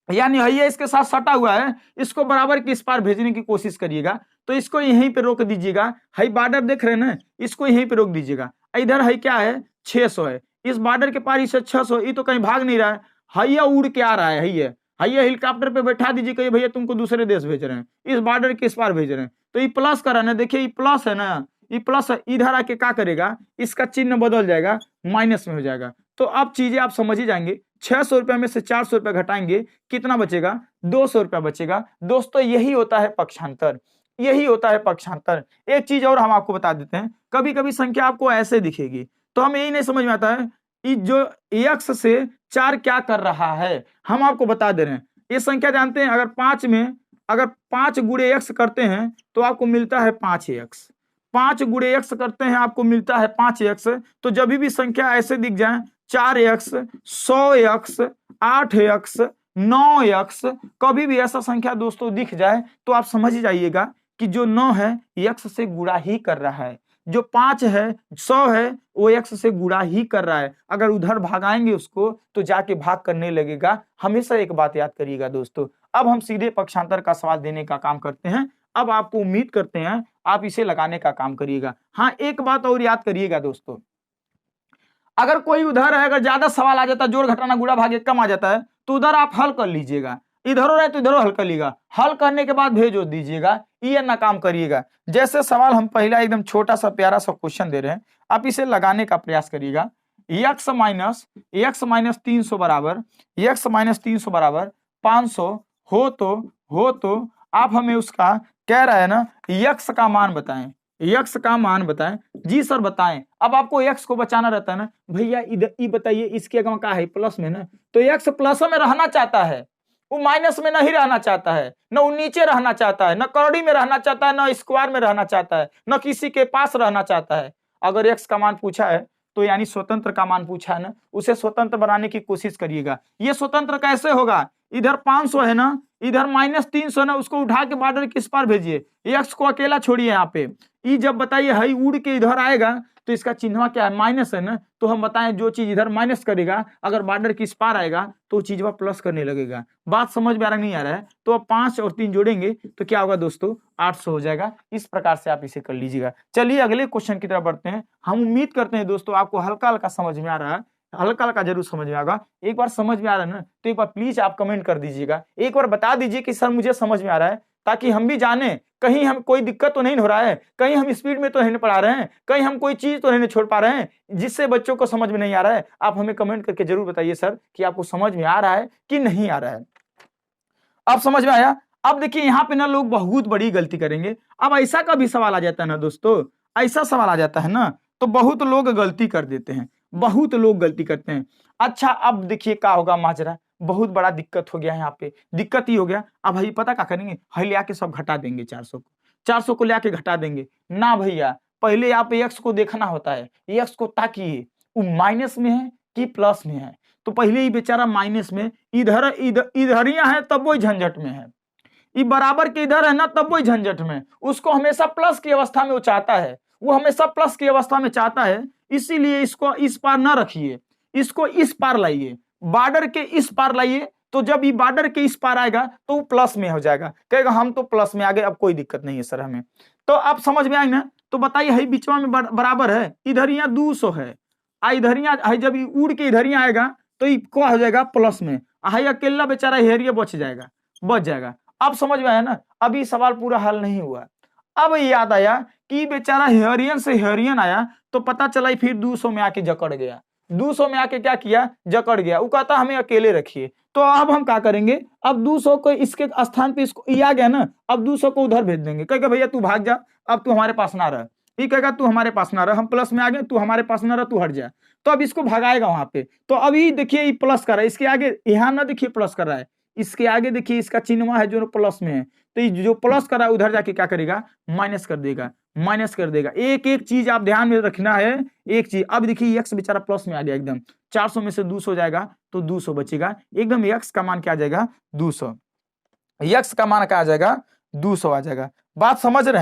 यानी है इसके साथ सटा हुआ है, इसको बराबर की इस पार भेजने की कोशिश करिएगा। तो इसको यहीं पे रोक दीजिएगा। हाई बॉर्डर देख रहे हैं ना, इसको यहीं पे रोक दीजिएगा। इधर है क्या है, 600 है, इस बॉर्डर के पार इसे 600, ये तो कहीं भाग नहीं रहा है, हैया उड़ के आ रहा है, हैया हेलीकॉप्टर पे बैठा दीजिए, कहिए भैया तुमको दूसरे देश भेज रहे हैं, इस बॉर्डर के इस पार भेज रहे हैं। तो ये प्लस करा ना, देखिए ये प्लस है ना, ये प्लस है, इधर आके क्या करेगा, इसका चिन्ह बदल जाएगा, माइनस में हो जाएगा। तो अब चीजें आप समझ ही जाएंगे। 600 रुपया में से 400 रुपया घटाएंगे, कितना बचेगा, 200 रुपया बचेगा। दोस्तों यही होता है पक्षांतर, यही होता है पक्षांतर। एक चीज और हम आपको बता देते हैं, कभी कभी संख्या आपको ऐसे दिखेगी तो हम यही नहीं समझ में आता है कि जो x से 4 क्या कर रहा है। हम आपको बता दे रहे हैं, ये संख्या जानते हैं, अगर 5 में अगर 5 गुणे x करते हैं तो आपको मिलता है 5x, 5 गुणे x करते हैं आपको मिलता है 5x। तो जब भी संख्या ऐसे दिख जाए, 4x, 100x, 8x, 9x, कभी भी ऐसा संख्या दोस्तों दिख जाए तो आप समझ जाइएगा कि जो 9 है x से गुणा ही कर रहा है, जो 5 है 100 है वो x से गुणा ही कर रहा है। अगर उधर भागाएंगे उसको तो जाके भाग करने लगेगा। हमेशा एक बात याद करिएगा दोस्तों। अब हम सीधे पक्षांतर का सवाल देने का काम करते हैं। अब आपको उम्मीद करते हैं आप इसे लगाने का काम करिएगा। हाँ, एक बात और याद करिएगा दोस्तों, अगर कोई उधर है, अगर ज्यादा सवाल आ जाता है, जोड़ घटाना गुणा भाग कम आ जाता है, तो उधर आप हल कर लीजिएगा, इधर हो रहा है तो इधर हल कर लीजिएगा, हल करने के बाद भेज दीजिएगा, ये ना काम करिएगा। जैसे सवाल हम पहला एकदम छोटा सा प्यारा सा क्वेश्चन दे रहे हैं, आप इसे लगाने का प्रयास करिएगा। x माइनस 300 बराबर x माइनस 300 बराबर 500 हो तो आप हमें उसका कह रहा है ना x का मान बताएं, x का मान बताएं। जी सर बताएं। अब आपको x को बचाना रहता है ना भैया, इधर ये बताइए इसके अगवा का है प्लस में ना, तो x प्लस में रहना चाहता है, वो माइनस में नहीं रहना चाहता है, न वो नीचे रहना चाहता है, न करोड़ी में रहना चाहता है, न स्क्वायर में रहना चाहता है, न किसी के पास रहना चाहता है। अगर x का मान पूछा है तो यानी स्वतंत्र का मान पूछा है ना, उसे स्वतंत्र बनाने की कोशिश करिएगा। ये स्वतंत्र कैसे होगा, इधर 500 है ना, इधर माइनस 300 ना, उसको उठा के बॉर्डर किस पार भेजिए, x को अकेला छोड़िए यहाँ पे। ये जब बताइए हई उड़ के इधर आएगा तो इसका चिन्ह क्या है, माइनस है ना, तो हम बताएं जो चीज इधर माइनस करेगा अगर बॉर्डर किस पार आएगा तो चीज वह प्लस करने लगेगा। बात समझ में आ रहा नहीं आ रहा है? तो अब 5 और 3 जोड़ेंगे तो क्या होगा दोस्तों, 800 हो जाएगा। इस प्रकार से आप इसे कर लीजिएगा। चलिए अगले क्वेश्चन की तरफ बढ़ते हैं। हम उम्मीद करते हैं दोस्तों आपको हल्का हल्का समझ में आ रहा है, हल्का हल्का जरूर समझ में आएगा। एक बार समझ में आ रहा है ना तो एक बार प्लीज आप कमेंट कर दीजिएगा, एक बार बता दीजिए कि सर मुझे समझ में आ रहा है, ताकि हम भी जाने कहीं हम कोई दिक्कत तो नहीं हो रहा है, कहीं हम स्पीड में तो नहीं पढ़ा रहे हैं, कहीं हम कोई चीज तो नहीं छोड़ पा रहे हैं जिससे बच्चों को समझ में नहीं आ रहा है। आप हमें कमेंट करके जरूर बताइए सर कि आपको समझ में आ रहा है कि नहीं आ रहा है। अब समझ में आया? अब देखिए यहाँ पे ना लोग बहुत बड़ी गलती करेंगे। अब ऐसा का भी सवाल आ जाता है ना दोस्तों, ऐसा सवाल आ जाता है ना तो बहुत लोग गलती कर देते हैं, बहुत लोग गलती करते हैं। अच्छा अब देखिए क्या होगा माजरा, बहुत बड़ा दिक्कत हो गया यहाँ पे, दिक्कत ही हो गया। अब भाई पता क्या करेंगे, हई ले आके सब घटा देंगे, 400 को ले आके घटा देंगे ना भैया। पहले आप एक्स को देखना होता है, एक्स को ताकिए वो माइनस में है कि प्लस में है। तो पहले ही बेचारा माइनस में, इधर इधरिया है तब वो झंझट में है, ये बराबर के इधर है ना तब वो झंझट में, उसको हमेशा प्लस की अवस्था में वो चाहता है, वो हमेशा प्लस की अवस्था में चाहता है, इसीलिए इसको इस पार ना रखिए, इसको इस पार लाइए, बॉर्डर के इस पार लाइए। तो जब ये बॉर्डर के इस पार आएगा तो वो प्लस में हो जाएगा, कहेगा हम तो प्लस में आ गए, अब कोई दिक्कत नहीं है सर हमें। तो आप समझ में आएंगे ना। तो बताइए है बीचवा में बराबर है, इधर यहाँ 200 है, इधर यहाँ जब उड़ के इधर यहाँ आएगा तो ये क्या हो जाएगा प्लस में, हाई अकेला बेचारा हेरिया बच जाएगा। अब समझ में आया ना। अभी सवाल पूरा हल नहीं हुआ। अब याद आया कि बेचारा हेरियन से हेरियन आया तो पता चला फिर 200 में आके जकड़ गया, 200 में आके क्या किया, जकड़ गया। वो कहता हमें अकेले रखिए। तो अब हम क्या करेंगे, अब 200 को इसके स्थान पे इसको ये आ गया ना, अब 200 को उधर भेज देंगे, कहेगा भैया तू भाग जा, अब तू हमारे पास ना रह। ये कहेगा तू हमारे पास ना रह, हम प्लस में आ गए, तू हमारे पास ना रह, तू हट जा। तो अब इसको भगाएगा वहां पे। तो अभी देखिए ये प्लस कर रहा है, इसके आगे यहाँ ना देखिए प्लस कर रहा है, इसके आगे देखिए इसका चिन्ह है जो प्लस में है। तो जो प्लस कर रहा है उधर जाके क्या करेगा, माइनस कर देगा। एक एक चीज आप ध्यान में रखना है, एक चीज। अब देखिए एक्स बेचारा प्लस में आ गया एकदम, 400 में से 200 जाएगा तो 200 बचेगा, एकदम एक्स का मान क्या आ जाएगा 200, एक्स का मान क्या आ जाएगा 200 आ जाएगा। बात समझ रहे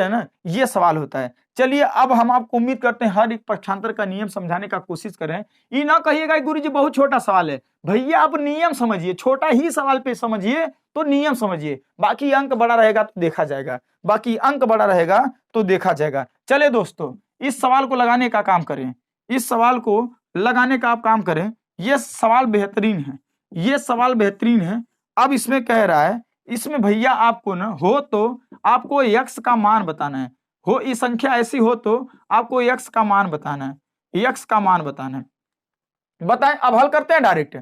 हैं ना, ये सवाल होता है। चलिए अब हम आपको उम्मीद करते हैं हर एक पक्षांतर का नियम समझाने का कोशिश करें। ये ना कहिएगा गुरुजी बहुत छोटा सवाल है, भैया आप नियम समझिए, छोटा ही सवाल पे समझिए तो नियम समझिए, बाकी अंक बड़ा रहेगा तो देखा जाएगा, चले दोस्तों इस सवाल को लगाने का काम करें, आप काम करें। ये सवाल बेहतरीन है, अब इसमें कह रहा है, इसमें भैया आपको ना हो तो आपको x का मान बताना है, हो ये संख्या ऐसी हो तो आपको x का मान बताना है, बताएं। अब हल करते हैं डायरेक्ट।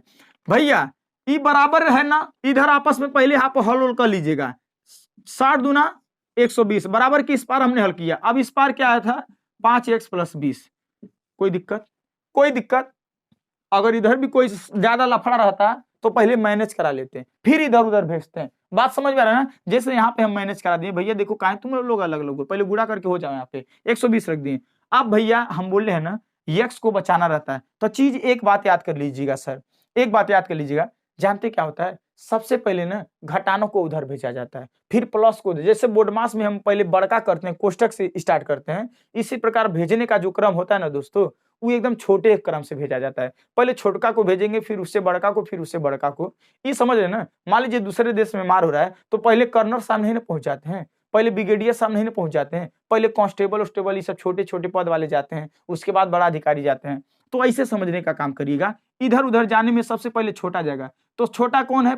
भैया ये बराबर है ना, इधर आपस में पहले आप हल कर लीजिएगा, 60 दूना 120 बराबर की इस पार हमने हल किया। अब इस पार क्या आया था 5x + 20, कोई दिक्कत। अगर इधर भी कोई ज्यादा लफड़ा रहता तो पहले मैनेज करा लेते, फिर इधर उधर भेजते हैं। बात समझ में आ रहा है ना। जैसे यहाँ पे हम मैनेज करा दिए, भैया देखो काहे तुम लोग अलग अलग हो, पहले गुणा करके हो जाओ, यहाँ पे 120 रख दिए। अब भैया हम बोल रहे हैं ना x को बचाना रहता है, तो चीज एक बात याद कर लीजिएगा सर, जानते क्या होता है, सबसे पहले ना घटानों को उधर भेजा जाता है, फिर प्लस को, जैसे बोर्डमास में हम पहले बड़का करते हैं, कोष्टक से स्टार्ट करते हैं, इसी प्रकार भेजने का जो क्रम होता है ना दोस्तों, वो एकदम छोटे क्रम से भेजा जाता है। पहले छोटका को भेजेंगे, फिर उससे बड़का को, फिर उससे बड़का को। ये समझ रहे ना। मान लीजिए दूसरे देश में मार हो रहा है तो पहले कर्नल साहब नहीं पहुंच जाते हैं, पहले ब्रिगेडियर साहब नहीं पहुंच जाते हैं, पहले कांस्टेबल ये सब छोटे छोटे पद वाले जाते हैं, उसके बाद बड़ा अधिकारी जाते हैं। तो ऐसे समझने का काम करिएगा। इधर उधर जाने में सबसे पहले छोटा जाएगा, तो छोटा कौन है,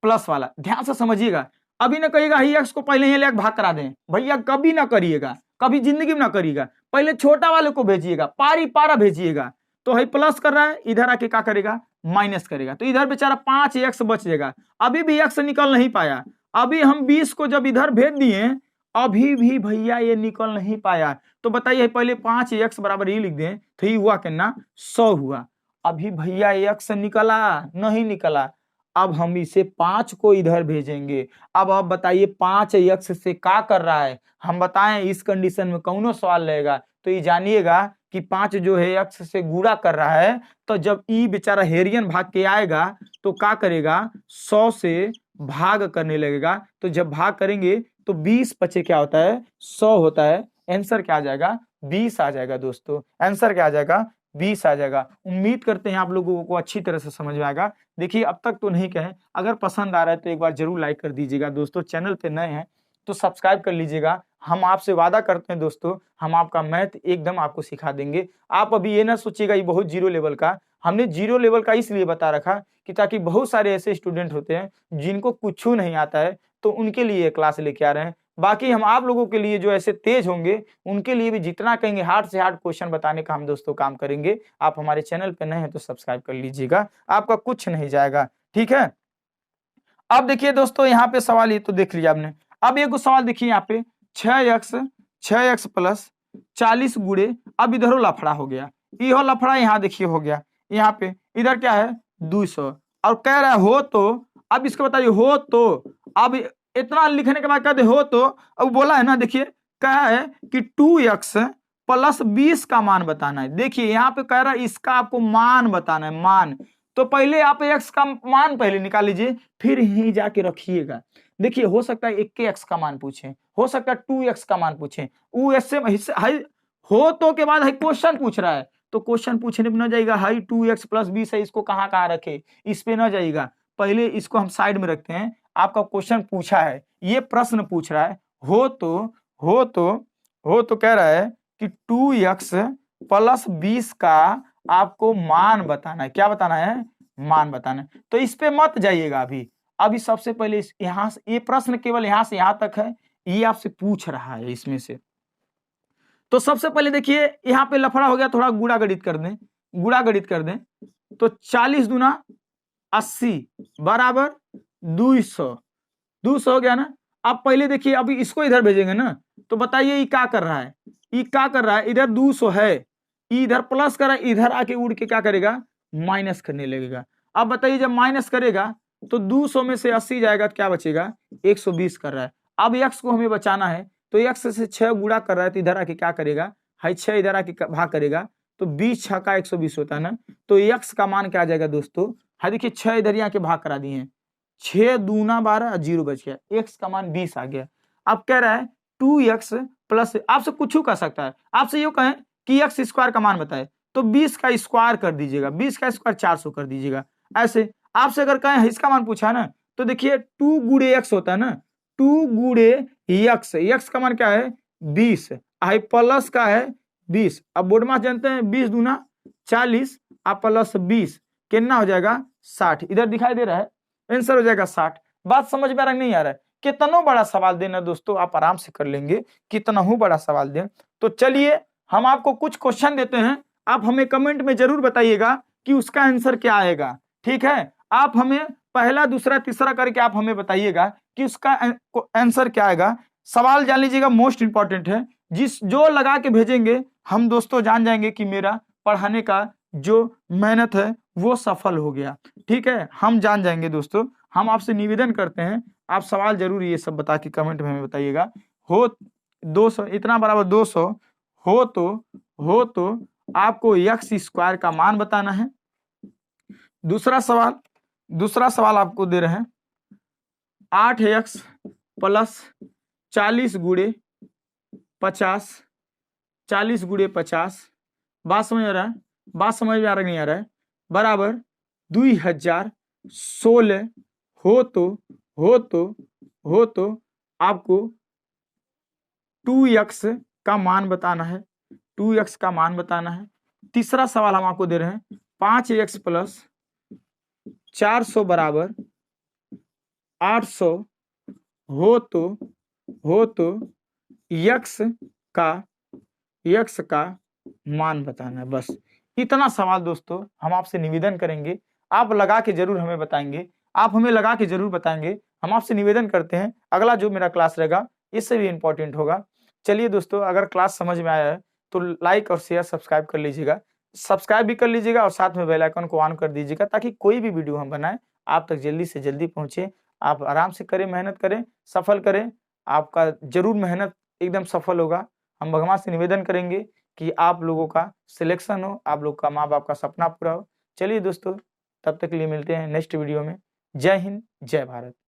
प्लस वाला। ध्यान से समझिएगा। अभी ना कहिएगा x को पहले ही भाग करा दें, भैया कभी ना करिएगा, कभी जिंदगी में ना करिएगा। पहले छोटा वाले को भेजिएगा, पारा भेजिएगा। तो है प्लस कर रहा है, इधर आके क्या करेगा, माइनस करेगा। तो इधर बेचारा 5x बच जाएगा। अभी भी x निकल नहीं पाया, अभी हम 20 को जब इधर भेज दिए, अभी भी भैया ये निकल नहीं पाया। तो बताइए पहले 5x बराबर ये लिख दें तो ये हुआ कितना 100 हुआ। अभी भैया x नहीं निकला, अब हम इसे 5 को इधर भेजेंगे। अब आप बताइए 5x से क्या कर रहा है, हम बताएं इस कंडीशन में कौनो सवाल रहेगा तो ये जानिएगा कि 5 जो है x से गुणा कर रहा है। तो जब ई बेचारा हेरियन भाग के आएगा तो क्या करेगा, 100 से भाग करने लगेगा। तो जब भाग करेंगे तो 20 पचे क्या होता है, 100 होता है। आंसर क्या आ जाएगा, 20 आ जाएगा दोस्तों। आंसर क्या आ जाएगा, 20 आ जाएगा। उम्मीद करते हैं आप लोगों को अच्छी तरह से समझ में आएगा। देखिए अब तक तो नहीं कहें, अगर पसंद आ रहा है तो एक बार जरूर लाइक कर दीजिएगा दोस्तों। चैनल पे नए हैं तो सब्सक्राइब कर लीजिएगा। हम आपसे वादा करते हैं दोस्तों, हम आपका मैथ एकदम आपको सिखा देंगे। आप अभी ये ना सोचिएगा ये बहुत जीरो लेवल का, हमने जीरो लेवल का इसलिए बता रखा कि ताकि बहुत सारे ऐसे स्टूडेंट होते हैं जिनको कुछ नहीं आता है, तो उनके लिए ये क्लास लेके आ रहे हैं। बाकी हम आप लोगों के लिए जो ऐसे तेज होंगे उनके लिए भी जितना कहेंगे हार्ड से हार्ड क्वेश्चन बताने का हम दोस्तों काम करेंगे। आप हमारे चैनल पे नए हैं तो सब्सक्राइब कर लीजिएगा, आपका कुछ नहीं जाएगा, ठीक है। अब देखिए दोस्तों यहाँ पे सवाल ये तो देख लिया आपने। अब एक सवाल देखिए यहाँ पे 6x + 40 गुणे, अब इधर लफड़ा हो गया, ये लफड़ा यहाँ देखिए हो गया। यहाँ पे इधर क्या है 200 और कह रहा है हो तो, अब इसको बताइए हो तो, अब इतना लिखने के बाद कहते हो तो, अब बोला है ना, देखिए कहा है कि 2x + 20 का मान बताना है। देखिए यहाँ पे कह रहा है इसका आपको मान बताना है, मान। तो पहले आप x का मान पहले निकाल लीजिए, फिर यहीं जाके रखिएगा। देखिए हो सकता है 1x का मान पूछे, हो सकता है 2x का मान पूछे, वो ऐसे हो तो के बाद क्वेश्चन पूछ रहा है, तो क्वेश्चन पूछने पे न जाएगा हाई 2x प्लस 20 है, इसको कहाँ कहाँ रखे, इस पे न जाइएगा, पहले इसको हम साइड में रखते हैं। आपका क्वेश्चन पूछा है, ये प्रश्न पूछ रहा है, हो तो कह रहा है कि 2x प्लस 20 का आपको मान बताना है। क्या बताना है? मान बताना है। तो इस पे मत जाइएगा अभी सबसे पहले यहां से, ये प्रश्न केवल यहां से यहां तक है, ये आपसे पूछ रहा है इसमें से। तो सबसे पहले देखिए यहाँ पे लफड़ा हो गया, थोड़ा गुणा गणित कर दें, तो 40 दूना 80 बराबर 200 हो गया ना। अब पहले देखिए अभी इसको इधर भेजेंगे ना, तो बताइए ये क्या कर रहा है, इधर 200 है, इधर प्लस कर रहा है, इधर आके उड़ के क्या करेगा, माइनस करने लगेगा। अब बताइए जब माइनस करेगा तो 200 में से 80 जाएगा, क्या बचेगा, 120 कर रहा है। अब x को हमें बचाना है, तो x से 6 गुणा कर रहा है, तो इधर आके क्या करेगा, 6 इधर आके भाग करेगा, तो 20 6 का 120 होता है ना। तो x का मान क्या आ जाएगा दोस्तों, देखिए 6 इधर यहाँ के भाग करा दिए हैं, 6 दूना 12, 0 बच गया, x का मान 20 आ गया। अब कह रहा है 2x प्लस, आपसे कुछ कर सकता है, आपसे ये कहें कि x स्क्वायर का मान बताए, तो 20 का स्क्वायर कर दीजिएगा, 20 का स्क्वायर 400 कर दीजिएगा। ऐसे आपसे अगर कहें इसका मान पूछा है ना, तो देखिए 2 गुणे x होता है ना, 2 गुणे x का मान क्या है, 20, प्लस का है 20। अब बोर्ड में जानते हैं 20 दूना 40 आप प्लस 20 कितना हो जाएगा, 60। इधर दिखाई दे रहा है, आंसर हो जाएगा 60। बात समझ में नहीं आ रहा है? कितना बड़ा सवाल देना दोस्तों, आप आराम से कर लेंगे, कितना ही बड़ा सवाल दें। तो चलिए हम आपको कुछ क्वेश्चन देते हैं, आप हमें कमेंट में जरूर बताइएगा कि उसका आंसर क्या आएगा। ठीक है, आप हमें पहला दूसरा तीसरा करके आप हमें बताइएगा कि उसका आंसर क्या आएगा। सवाल जान लीजिएगा, मोस्ट इंपॉर्टेंट है, जो लगा के भेजेंगे हम दोस्तों जान जाएंगे कि मेरा पढ़ाने का जो मेहनत है वो सफल हो गया। ठीक है, हम जान जाएंगे दोस्तों। हम आपसे निवेदन करते हैं, आप सवाल जरूर ये सब बता के कमेंट में हमें बताइएगा। हो 200 इतना बराबर 200 हो तो आपको x स्क्वायर का मान बताना है। दूसरा सवाल आपको दे रहे हैं 8x प्लस 40 गुणे 50, 40 गुणे 50, बात समझ आ रहा है, नहीं आ रहा है, बराबर 2016 हो तो आपको 2x का मान बताना है, 2x का मान बताना है। तीसरा सवाल हम आपको दे रहे हैं 5x प्लस 400 बराबर 800 हो तो x का मान बताना है। बस इतना सवाल दोस्तों हम आपसे निवेदन करेंगे, आप लगा के जरूर हमें बताएंगे, आप हमें लगा के जरूर बताएंगे। हम आपसे निवेदन करते हैं, अगला जो मेरा क्लास रहेगा इससे भी इंपॉर्टेंट होगा। चलिए दोस्तों, अगर क्लास समझ में आया है तो लाइक और शेयर सब्सक्राइब कर लीजिएगा, सब्सक्राइब भी कर लीजिएगा और साथ में बेल आइकन को ऑन कर दीजिएगा, ताकि कोई भी वीडियो हम बनाएं आप तक जल्दी से जल्दी पहुंचे। आप आराम से करें, मेहनत करें, सफल करें, आपका जरूर मेहनत एकदम सफल होगा। हम भगवान से निवेदन करेंगे कि आप लोगों का सिलेक्शन हो, आप लोग का माँ बाप का सपना पूरा हो। चलिए दोस्तों, तब तक के लिए मिलते हैं नेक्स्ट वीडियो में। जय हिंद, जय भारत।